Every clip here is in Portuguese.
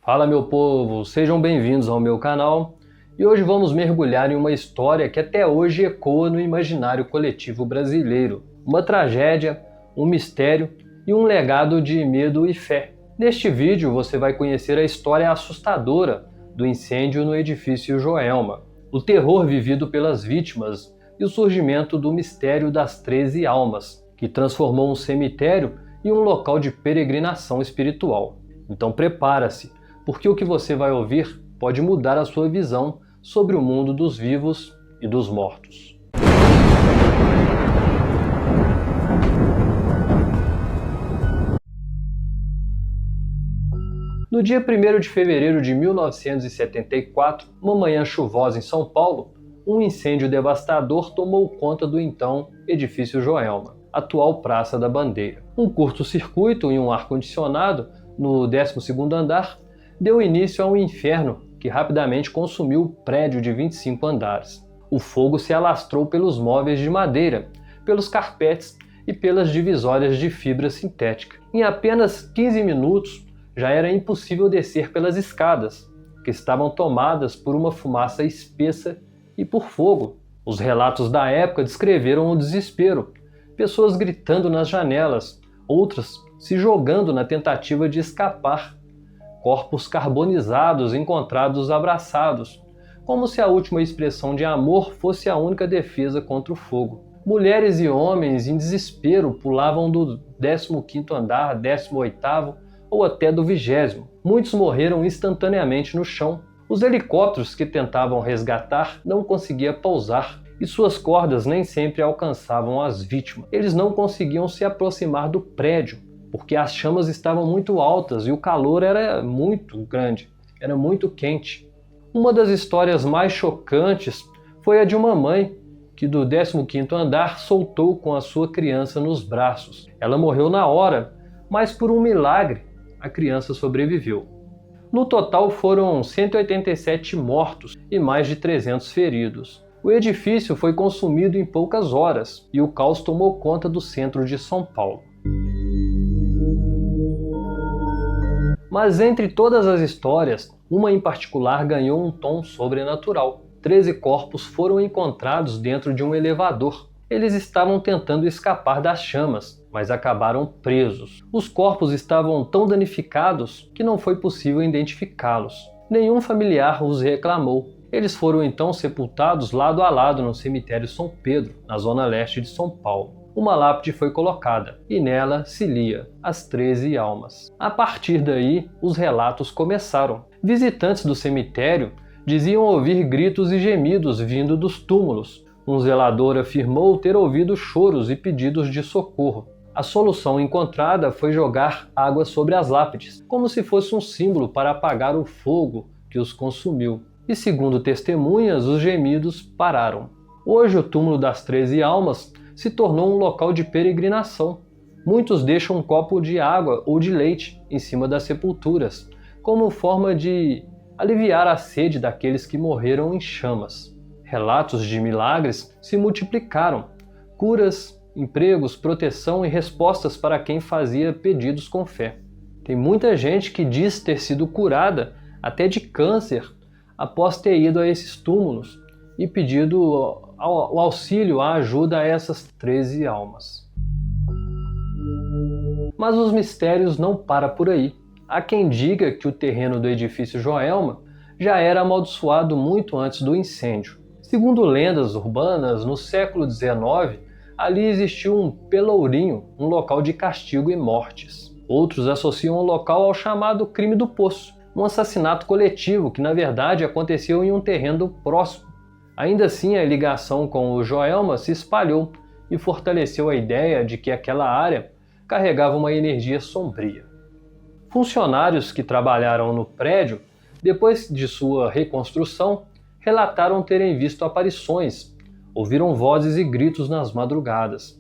Fala meu povo, sejam bem-vindos ao meu canal e hoje vamos mergulhar em uma história que até hoje ecoa no imaginário coletivo brasileiro. Uma tragédia, um mistério e um legado de medo e fé. Neste vídeo você vai conhecer a história assustadora do incêndio no edifício Joelma, o terror vivido pelas vítimas e o surgimento do mistério das 13 almas, que transformou um cemitério em um local de peregrinação espiritual. Então prepara-se, porque o que você vai ouvir pode mudar a sua visão sobre o mundo dos vivos e dos mortos. No dia 1º de fevereiro de 1974, uma manhã chuvosa em São Paulo, um incêndio devastador tomou conta do então edifício Joelma, atual Praça da Bandeira. Um curto-circuito em um ar-condicionado no 12º andar deu início a um inferno que rapidamente consumiu o prédio de 25 andares. O fogo se alastrou pelos móveis de madeira, pelos carpetes e pelas divisórias de fibra sintética. Em apenas 15 minutos, já era impossível descer pelas escadas, que estavam tomadas por uma fumaça espessa e por fogo. Os relatos da época descreveram o desespero, pessoas gritando nas janelas, outras se jogando na tentativa de escapar, corpos carbonizados encontrados abraçados, como se a última expressão de amor fosse a única defesa contra o fogo. Mulheres e homens em desespero pulavam do 15º andar, 18º ou até do 20º. Muitos morreram instantaneamente no chão. Os helicópteros que tentavam resgatar não conseguiam pousar e suas cordas nem sempre alcançavam as vítimas. Eles não conseguiam se aproximar do prédio, porque as chamas estavam muito altas e o calor era muito grande, era muito quente. Uma das histórias mais chocantes foi a de uma mãe que do 15º andar soltou com a sua criança nos braços. Ela morreu na hora, mas por um milagre a criança sobreviveu. No total foram 187 mortos e mais de 300 feridos. O edifício foi consumido em poucas horas e o caos tomou conta do centro de São Paulo. Mas entre todas as histórias, uma em particular ganhou um tom sobrenatural. 13 corpos foram encontrados dentro de um elevador. Eles estavam tentando escapar das chamas, mas acabaram presos. Os corpos estavam tão danificados que não foi possível identificá-los. Nenhum familiar os reclamou. Eles foram então sepultados lado a lado no cemitério São Pedro, na zona leste de São Paulo. Uma lápide foi colocada, e nela se lia as 13 almas. A partir daí, os relatos começaram. Visitantes do cemitério diziam ouvir gritos e gemidos vindo dos túmulos. Um zelador afirmou ter ouvido choros e pedidos de socorro. A solução encontrada foi jogar água sobre as lápides, como se fosse um símbolo para apagar o fogo que os consumiu. E segundo testemunhas, os gemidos pararam. Hoje o túmulo das 13 almas se tornou um local de peregrinação. Muitos deixam um copo de água ou de leite em cima das sepulturas, como forma de aliviar a sede daqueles que morreram em chamas. Relatos de milagres se multiplicaram, curas, empregos, proteção e respostas para quem fazia pedidos com fé. Tem muita gente que diz ter sido curada até de câncer após ter ido a esses túmulos e pedido o auxílio, a ajuda a essas 13 almas. Mas os mistérios não param por aí. Há quem diga que o terreno do edifício Joelma já era amaldiçoado muito antes do incêndio. Segundo lendas urbanas, no século XIX, ali existiu um pelourinho, um local de castigo e mortes. Outros associam o local ao chamado crime do poço, um assassinato coletivo que na verdade aconteceu em um terreno próximo. Ainda assim, a ligação com o Joelma se espalhou e fortaleceu a ideia de que aquela área carregava uma energia sombria. Funcionários que trabalharam no prédio, depois de sua reconstrução, relataram terem visto aparições, ouviram vozes e gritos nas madrugadas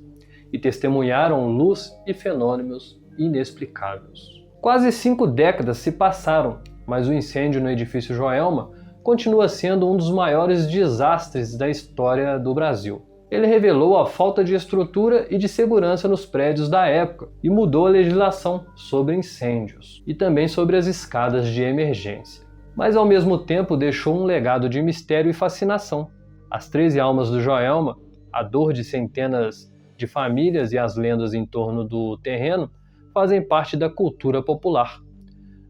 e testemunharam luz e fenômenos inexplicáveis. Quase 5 décadas se passaram, mas o incêndio no edifício Joelma continua sendo um dos maiores desastres da história do Brasil. Ele revelou a falta de estrutura e de segurança nos prédios da época e mudou a legislação sobre incêndios e também sobre as escadas de emergência. Mas ao mesmo tempo deixou um legado de mistério e fascinação. As 13 almas do Joelma, a dor de centenas de famílias e as lendas em torno do terreno fazem parte da cultura popular.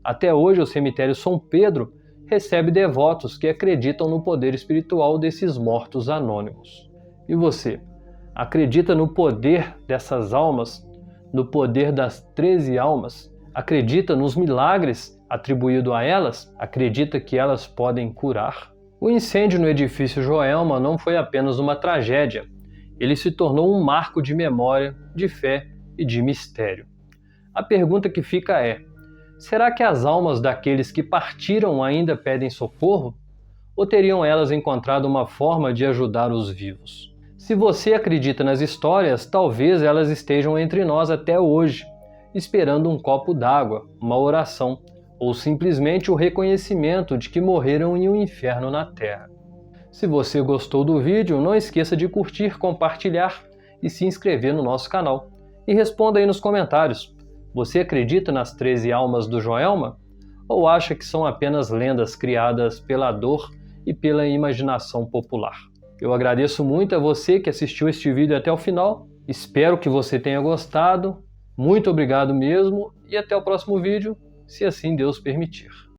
Até hoje, o cemitério São Pedro recebe devotos que acreditam no poder espiritual desses mortos anônimos. E você, acredita no poder dessas almas, no poder das 13 almas? Acredita nos milagres atribuídos a elas? Acredita que elas podem curar? O incêndio no edifício Joelma não foi apenas uma tragédia, ele se tornou um marco de memória, de fé e de mistério. A pergunta que fica é: será que as almas daqueles que partiram ainda pedem socorro? Ou teriam elas encontrado uma forma de ajudar os vivos? Se você acredita nas histórias, talvez elas estejam entre nós até hoje, esperando um copo d'água, uma oração, ou simplesmente o reconhecimento de que morreram em um inferno na Terra. Se você gostou do vídeo, não esqueça de curtir, compartilhar e se inscrever no nosso canal. E responda aí nos comentários: você acredita nas 13 almas do Joelma? Ou acha que são apenas lendas criadas pela dor e pela imaginação popular? Eu agradeço muito a você que assistiu este vídeo até o final. Espero que você tenha gostado. Muito obrigado mesmo e até o próximo vídeo, se assim Deus permitir.